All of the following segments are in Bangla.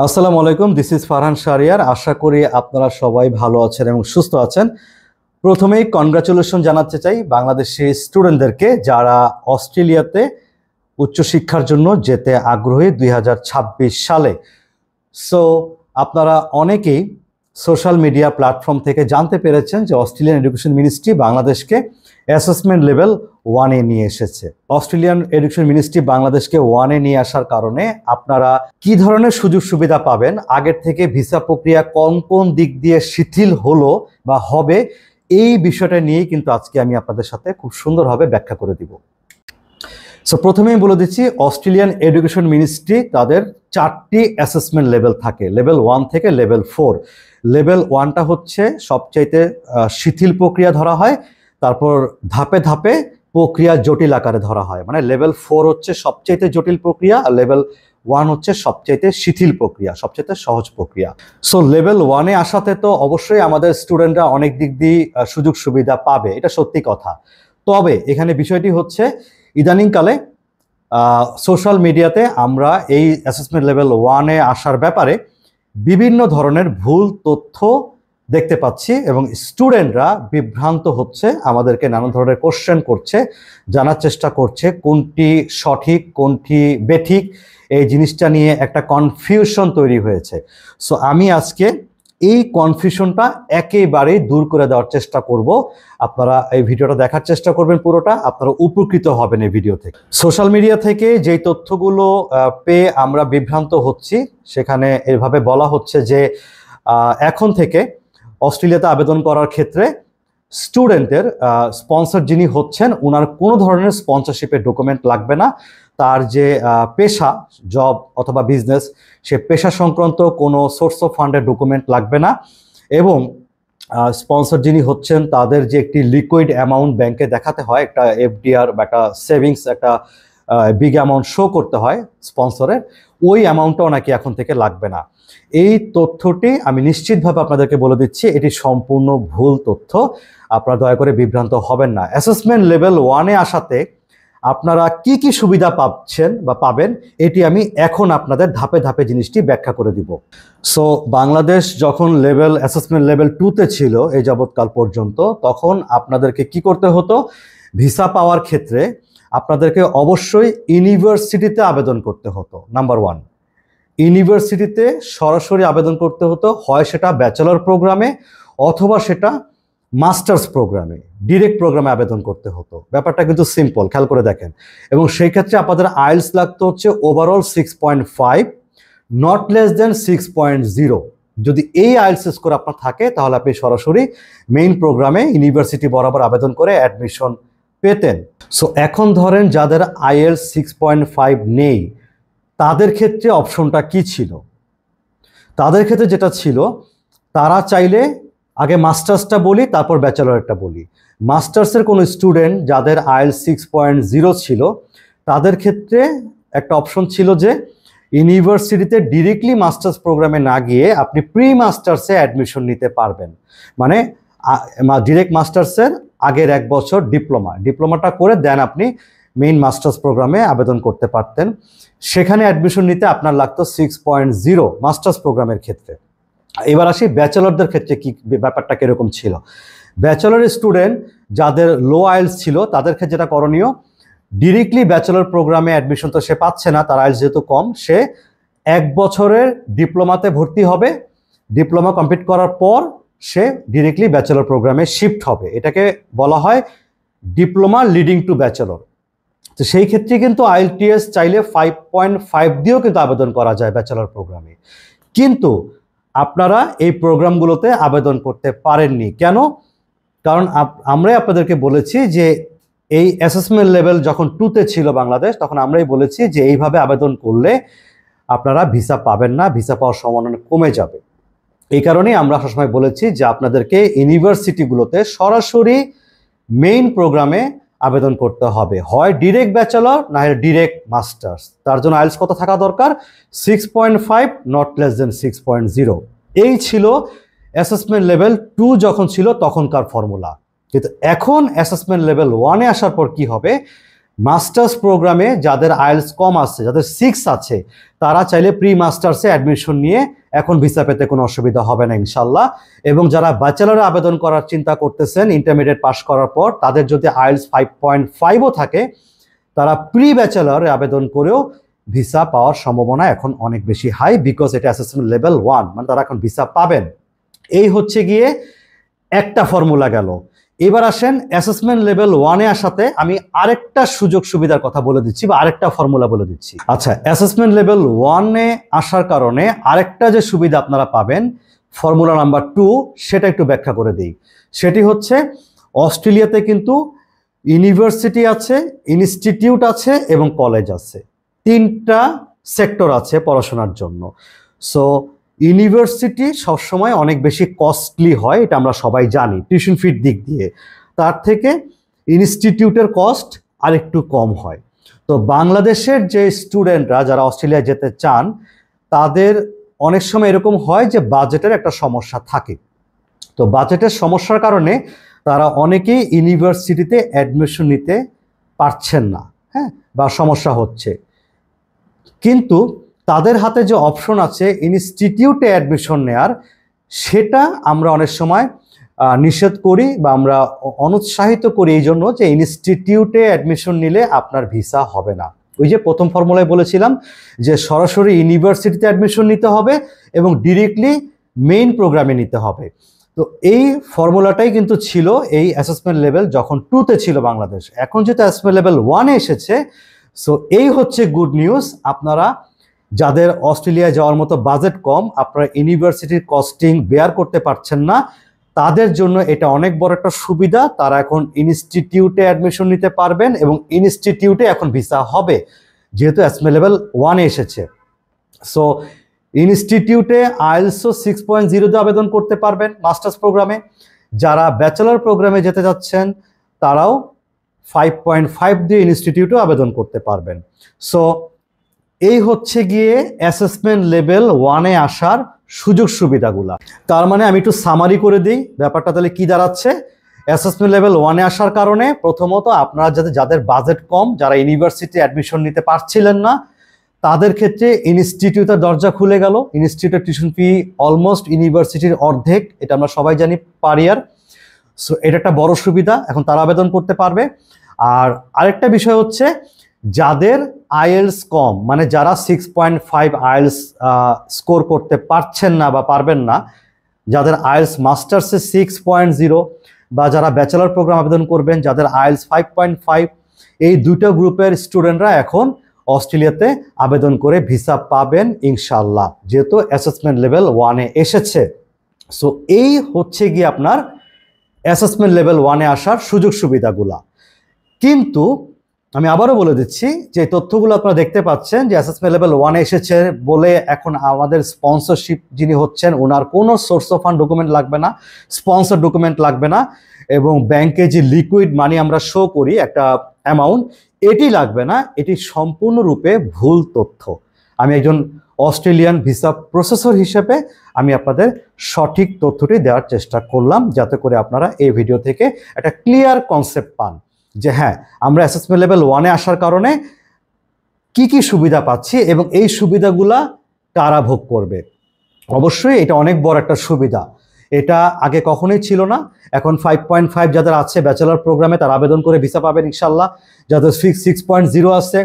আসসালামু আলাইকুম, দিস ইজ ফারহান শাহরিয়ার। আশা করি আপনারা সবাই ভালো আছেন এবং সুস্থ আছেন। প্রথমেই কনগ্রাচুলেশন জানাতে চাই বাংলাদেশি স্টুডেন্টদেরকে যারা অস্ট্রেলিয়াতে উচ্চশিক্ষার জন্য যেতে আগ্রহী 2026 সালে। সো আপনারা অনেকেই সোশ্যাল মিডিয়া প্ল্যাটফর্ম থেকে জানতে পেরেছেন যে অস্ট্রেলিয়ান এডুকেশন মিনিস্ট্রি বাংলাদেশকে অ্যাসেসমেন্ট লেভেল 1-এ নিয়ে এসেছে। অস্ট্রেলিয়ান এডুকেশন মিনিস্ট্রি বাংলাদেশকে 1-এ নিয়ে আসার কারণে আপনারা কি ধরনের সুযোগ সুবিধা পাবেন, আগের থেকে ভিসা প্রক্রিয়া কোন কোন দিক দিয়ে শিথিল হলো বা হবে, এই বিষয়টা নিয়েই কিন্তু আজকে আমি আপনাদের সাথে খুব সুন্দরভাবে ব্যাখ্যা করে দিব। সো প্রথমেই বলে দিচ্ছি, অস্ট্রেলিয়ান এডুকেশন মিনিস্ট্রি তাদের 4টি অ্যাসেসমেন্ট লেভেল থাকে, লেভেল 1 থেকে লেভেল 4। লেভেল 1টা হচ্ছে সবচাইতে শিথিল প্রক্রিয়া ধরা হয়, তারপর ধাপে ধাপে প্রক্রিয়া জটিল আকারে ধরা হয়। মানে লেভেল 4 হচ্ছে সবচাইতে জটিল প্রক্রিয়া, আর লেভেল 1 হচ্ছে সবচাইতে শিথিল প্রক্রিয়া, সবচাইতে সহজ প্রক্রিয়া। সো লেভেল 1-এ আসাতে তো অবশ্যই আমাদের স্টুডেন্টরা অনেক দিক দিয়ে সুযোগ সুবিধা পাবে, এটা সত্যি কথা। তবে এখানে বিষয়টি হচ্ছে ইদানিংকালে সোশ্যাল মিডিয়াতে আমরা এই অ্যাসেসমেন্ট লেভেল 1-এ আসার ব্যাপারে বিভিন্ন ধরনের ভুল তথ্য দেখতে পাচ্ছি এবং স্টুডেন্টরা বিভ্রান্ত হচ্ছে, আমাদেরকে নানা ধরনের কোশ্চেন করছে, জানার চেষ্টা করছে কোনটি সঠিক কোনটি বেঠিক। এই জিনিসটা নিয়ে একটা কনফিউশন তৈরি হয়েছে। সো আমি আজকে এই কনফিউশনটা একেবারেই দূর করে দেওয়ার চেষ্টা করব। আপনারা এই ভিডিওটা দেখার চেষ্টা করবেন, পুরোটা আপনারা উপকৃত হবেন এই ভিডিও থেকে। সোশ্যাল মিডিয়া থেকে যেই তথ্যগুলো পেয়ে আমরা বিভ্রান্ত হচ্ছি, সেখানে এভাবে বলা হচ্ছে যে এখন থেকে অস্ট্রেলিয়াতে আবেদন করার ক্ষেত্রে স্টুডেন্টের স্পন্সর যিনি হচ্ছেন ওনার কোনো ধরনের স্পন্সরশিপের ডকুমেন্ট লাগবে না। তার যে পেশা, জব অথবা বিজনেস, সে পেশা সংক্রান্ত কোনো সোর্স অফ ফান্ডের ডকুমেন্ট লাগবে না। এবং স্পন্সর যিনি হচ্ছেন তাদের যে একটি লিকুইড অ্যামাউন্ট ব্যাংকে দেখাতে হয়, একটা এফডিআর বা একটা সেভিংস, একটা বিগ অ্যামাউন্ট শো করতে হয় স্পন্সরের, ওই অ্যামাউন্টটাও নাকি এখন থেকে লাগবে না। এই তথ্যটি আমি নিশ্চিতভাবে আপনাদেরকে বলে দিচ্ছি, এটি সম্পূর্ণ ভুল তথ্য। আপনারা দয়া করে বিভ্রান্ত হবেন না। অ্যাসেসমেন্ট লেভেল 1-এ আসাতে আপনারা কি কি সুবিধা পাচ্ছেন বা পাবেন, এটি আমি এখন আপনাদের ধাপে ধাপে জিনিসটি ব্যাখ্যা করে দিব। সো বাংলাদেশ যখন অ্যাসেসমেন্ট লেভেল 2-তে ছিল এই যাবৎকাল পর্যন্ত, তখন আপনাদেরকে কি করতে হতো, ভিসা পাওয়ার ক্ষেত্রে আপনাদেরকে অবশ্যই ইউনিভার্সিটিতে আবেদন করতে হতো। নাম্বার 1, ইউনিভার্সিটিতে সরাসরি আবেদন করতে হতো, হয় সেটা ব্যাচেলর প্রোগ্রামে অথবা সেটা মাস্টার্স প্রোগ্রামে, ডিরেক্ট প্রোগ্রামে আবেদন করতে হতো। ব্যাপারটা কিন্তু সিম্পল, খেয়াল করে দেখেন। এবং সেই ক্ষেত্রে আপনাদের আইএলস লাগতো হচ্ছে ওভারঅল 6.5, নট লেস দেন 6.0। যদি এই আইএলস স্কোর আপনার থাকে তাহলে আপনি সরাসরি মেইন প্রোগ্রামে ইউনিভার্সিটি বরাবর আবেদন করে অ্যাডমিশন পেতেন। সো এখন ধরেন যাদের আইএলস 6.5 নেই, তাদের ক্ষেত্রে অপশনটা কি ছিল? তাদের ক্ষেত্রে যেটা ছিল, তারা চাইলে, আগে মাস্টার্সটা বলি তারপর ব্যাচেলরেরটা বলি। মাস্টার্সের কোনো স্টুডেন্ট যাদের আইএলস 6.0 ছিল, তাদের ক্ষেত্রে একটা অপশন ছিল যে ইউনিভার্সিটিতে ডিরেক্টলি মাস্টার্স প্রোগ্রামে না গিয়ে আপনি প্রি মাস্টার্সে অ্যাডমিশন নিতে পারবেন। মানে ডিরেক্ট মাস্টার্সের আগের 1 বছর ডিপ্লোমাটা করে দেন আপনি মেইন মাস্টার্স প্রোগ্রামে আবেদন করতে পারতেন। সেখানে অ্যাডমিশন নিতে আপনার লাগতো 6.0 মাস্টার্স প্রোগ্রামের ক্ষেত্রে। এবার আসি ব্যাচেলরদের ক্ষেত্রে, কি ব্যাপারটা কিরকম ছিল। ব্যাচেলর স্টুডেন্ট যাদের লো আইএলস ছিল, তাদের ক্ষেত্রে যেটা করণীয়, ডিরেক্টলি ব্যাচেলর প্রোগ্রামে অ্যাডমিশন তো সে পাচ্ছে না, তার আইএলস যেহেতু কম, সে 1 বছরের ডিপ্লোমাতে ভর্তি হবে। ডিপ্লোমা কমপ্লিট করার পর সে ডিরেক্টলি ব্যাচেলর প্রোগ্রামে শিফট হবে। এটাকে বলা হয় ডিপ্লোমা লিডিং টু ব্যাচেলর। তো সেই ক্ষেত্রে কিন্তু আইএলটিএস চাইলে 5.5 দিয়েও কিন্তু আবেদন করা যায় ব্যাচেলর প্রোগ্রামে। কিন্তু আপনারা এই প্রোগ্রামগুলোতে আবেদন করতে পারেননি কেন? কারণ আমরাই আপনাদেরকে বলেছি যে এই অ্যাসেসমেন্ট লেভেল যখন 2-তে ছিল বাংলাদেশ, তখন আমরাই বলেছি যে এইভাবে আবেদন করলে আপনারা ভিসা পাবেন না, ভিসা পাওয়ার সম্ভাবনা কমে যাবে। এই কারণেই আমরা সবসময় বলেছি যে আপনাদেরকে ইউনিভার্সিটিগুলোতে সরাসরি মেইন প্রোগ্রামে আবেদন করতে হবে, হয় ডিরেক্ট ব্যাচেলর না হয় ডিরেক্ট মাস্টার্স। তার জন্য আইএলস কত থাকা দরকার? 6.5, নট লেস দেন 6.0। এই ছিল অ্যাসেসমেন্ট লেভেল 2 যখন ছিল তখনকার ফর্মুলা। কিন্তু এখন অ্যাসেসমেন্ট লেভেল 1-এ আসার পর কি হবে, মাস্টার্স প্রোগ্রামে যাদের আইএলস কম আছে, যাদের 6 আছে, তারা চাইলে প্রি মাস্টার্সে অ্যাডমিশন নিয়ে এখন ভিসা পেতে কোনো অসুবিধা হবে না ইনশাল্লাহ। এবং যারা ব্যাচেলরে আবেদন করার চিন্তা করতেছেন ইন্টারমিডিয়েট পাস করার পর, তাদের যদি আইএলস 5.5ও থাকে, তারা প্রি ব্যাচেলরে আবেদন করেও ভিসা পাওয়ার সম্ভাবনা এখন অনেক বেশি হাই, বিকজ এটা অ্যাসেসমেন্ট লেভেল 1, মানে তারা এখন ভিসা পাবেন। এই হচ্ছে গিয়ে একটা ফর্মুলা গেল। এবার আসেন অ্যাসেসমেন্ট লেভেল 1-এ আসাতে আমি আরেকটা সুযোগ সুবিধার কথা বলে দিচ্ছি বা আরেকটা ফর্মুলা বলে দিচ্ছি। আচ্ছা, অ্যাসেসমেন্ট লেভেল 1-এ আসার কারণে আরেকটা যে সুবিধা আপনারা পাবেন, ফর্মুলা নাম্বার 2, সেটা একটু ব্যাখ্যা করে দিই। সেটি হচ্ছে অস্ট্রেলিয়াতে কিন্তু ইউনিভার্সিটি আছে, ইনস্টিটিউট আছে এবং কলেজ আছে, 3টা সেক্টর আছে পড়াশোনার জন্য। সো ইউনিভার্সিটি সবসময় অনেক বেশি কস্টলি হয়, এটা আমরা সবাই জানি টিউশন ফির দিক দিয়ে। তার থেকে ইনস্টিটিউটের কস্ট আরেকটু কম হয়। তো বাংলাদেশের যে স্টুডেন্টরা যারা অস্ট্রেলিয়া যেতে চান, তাদের অনেক সময় এরকম হয় যে বাজেটের একটা সমস্যা থাকে। তো বাজেটের সমস্যার কারণে তারা অনেকেই ইউনিভার্সিটিতে অ্যাডমিশন নিতে পারছেন না, হ্যাঁ, বা সমস্যা হচ্ছে। কিন্তু তাদের হাতে যে অপশন আছে ইনস্টিটিউটে অ্যাডমিশন নেয়ার, সেটা আমরা অনেক সময় নিষেধ করি বা আমরা অনুৎসাহিত করি এই জন্য যে ইনস্টিটিউটে অ্যাডমিশন নিলে আপনার ভিসা হবে না। ওই যে প্রথম ফর্মুলায় বলেছিলাম যে সরাসরি ইউনিভার্সিটিতে অ্যাডমিশন নিতে হবে এবং ডিরেক্টলি মেইন প্রোগ্রামে নিতে হবে। তো এই ফর্মুলাটাই কিন্তু ছিল এই অ্যাসেসমেন্ট লেভেল যখন 2-তে ছিল বাংলাদেশ। এখন যেহেতু অ্যাসেসমেন্ট লেভেল 1-এ এসেছে, সো এই হচ্ছে গুড নিউজ। আপনারা যাদের অস্ট্রেলিয়ায় যাওয়ার মতো বাজেট কম, আপনারা ইউনিভার্সিটির কস্টিং বেয়ার করতে পারছেন না, তাদের জন্য এটা অনেক বড় একটা সুবিধা। তারা এখন ইনস্টিটিউটে অ্যাডমিশন নিতে পারবেন এবং ইনস্টিটিউটে এখন ভিসা হবে, যেহেতু অ্যাসেসমেন্ট লেভেল 1-এ এসেছে। সো ইনস্টিটিউটে আইএলসও 6.0 দিয়ে আবেদন করতে পারবেন মাস্টার্স প্রোগ্রামে। যারা ব্যাচেলর প্রোগ্রামে যেতে যাচ্ছেন তারাও 5.5 দিয়ে ইনস্টিটিউটেও আবেদন করতে পারবেন। সো এই হচ্ছে গিয়ে অ্যাসেসমেন্ট লেভেল 1-এ আসার সুযোগ সুবিধাগুলা। তার মানে আমি একটু সামারি করে দিই ব্যাপারটা, তাহলে কি দাঁড়াচ্ছে। অ্যাসেসমেন্ট লেভেল 1-এ আসার কারণে প্রথমত আপনারা যাদের বাজেট কম, যারা ইউনিভার্সিটি অ্যাডমিশন নিতে পারছিলেন না, তাদের ক্ষেত্রে ইনস্টিটিউটের দরজা খুলে গেল। ইনস্টিটিউটের টিউশন ফি অলমোস্ট ইউনিভার্সিটির অর্ধেক, এটা আমরা সবাই জানি পার ইয়ার। সো এটা একটা বড় সুবিধা, এখন তারা আবেদন করতে পারবে। আর আরেকটা বিষয় হচ্ছে যাদের আইএলস কম, মানে যারা 6.5 আইএলস স্কোর করতে পারছেন না বা পারবেন না, যাদের আইএলস মাস্টার্সে 6.0 বা যারা ব্যাচেলর প্রোগ্রাম আবেদন করবেন যাদের আইএলস 5.5, এই দুটো গ্রুপের স্টুডেন্টরা এখন অস্ট্রেলিয়াতে আবেদন করে ভিসা পাবেন ইনশাল্লাহ, যেহেতু অ্যাসেসমেন্ট লেভেল 1-এ এসেছে। সো এই হচ্ছে গিয়ে আপনার অ্যাসেসমেন্ট লেভেল 1-এ আসার সুযোগ সুবিধাগুলা। কিন্তু আমি আবারও বলে দিচ্ছি যে তথ্যগুলো আপনারা দেখতে পাচ্ছেন যে অ্যাসেসমেন্ট লেভেল 1-এ এসেছে বলে এখন আমাদের স্পন্সরশিপ যিনি হচ্ছেন ওনার কোনো সোর্স অফ ফান্ড ডকুমেন্ট লাগবে না, স্পন্সর ডকুমেন্ট লাগবে না, এবং ব্যাংকে যে লিকুইড মানি আমরা শো করি একটা অ্যামাউন্ট, এটি লাগবে না। এটি সম্পূর্ণরূপে ভুল তথ্য। আমি একজন অস্ট্রেলিয়ান ভিসা প্রসেসর হিসেবে আমি আপনাদের সঠিক তথ্যটি দেওয়ার চেষ্টা করলাম, যাতে করে আপনারা এই ভিডিও থেকে একটা ক্লিয়ার কনসেপ্ট পান যে হ্যাঁ, আমরা অ্যাসেসমেন্ট লেভেল 1-এ আসার কারণে কি কি সুবিধা পাচ্ছি এবং এই সুবিধাগুলা কারা ভোগ করবে। অবশ্যই এটা অনেক বড় একটা সুবিধা, এটা আগে কখনোই ছিল না। এখন 5.5 যাদের আছে ব্যাচেলর প্রোগ্রামে তারা আবেদন করে ভিসা পাবেন ইনশাল্লাহ। যাদের 6.0 আছে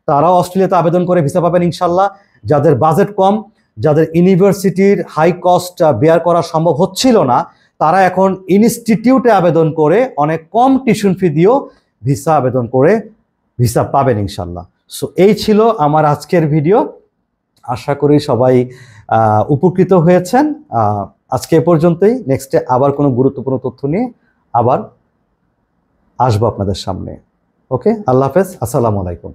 তারাও অস্ট্রেলিয়াতে আবেদন করে ভিসা পাবেন ইনশাল্লাহ। যাদের বাজেট কম, যাদের ইউনিভার্সিটির হাই কস্ট বেয়ার করা সম্ভব হচ্ছিল না, তারা এখন ইনস্টিটিউটে আবেদন করে অনেক কম টিউশন ফি দিয়েও ভিসা আবেদন করে ভিসা পাবেন ইনশাল্লাহ। সো এই ছিল আমার আজকের ভিডিও। আশা করি সবাই উপকৃত হয়েছেন। আজকে এ পর্যন্তই। নেক্সটে আবার কোনো গুরুত্বপূর্ণ তথ্য নিয়ে আবার আসবো আপনাদের সামনে। ওকে, আল্লাহ হাফেজ, আসসালামু আলাইকুম।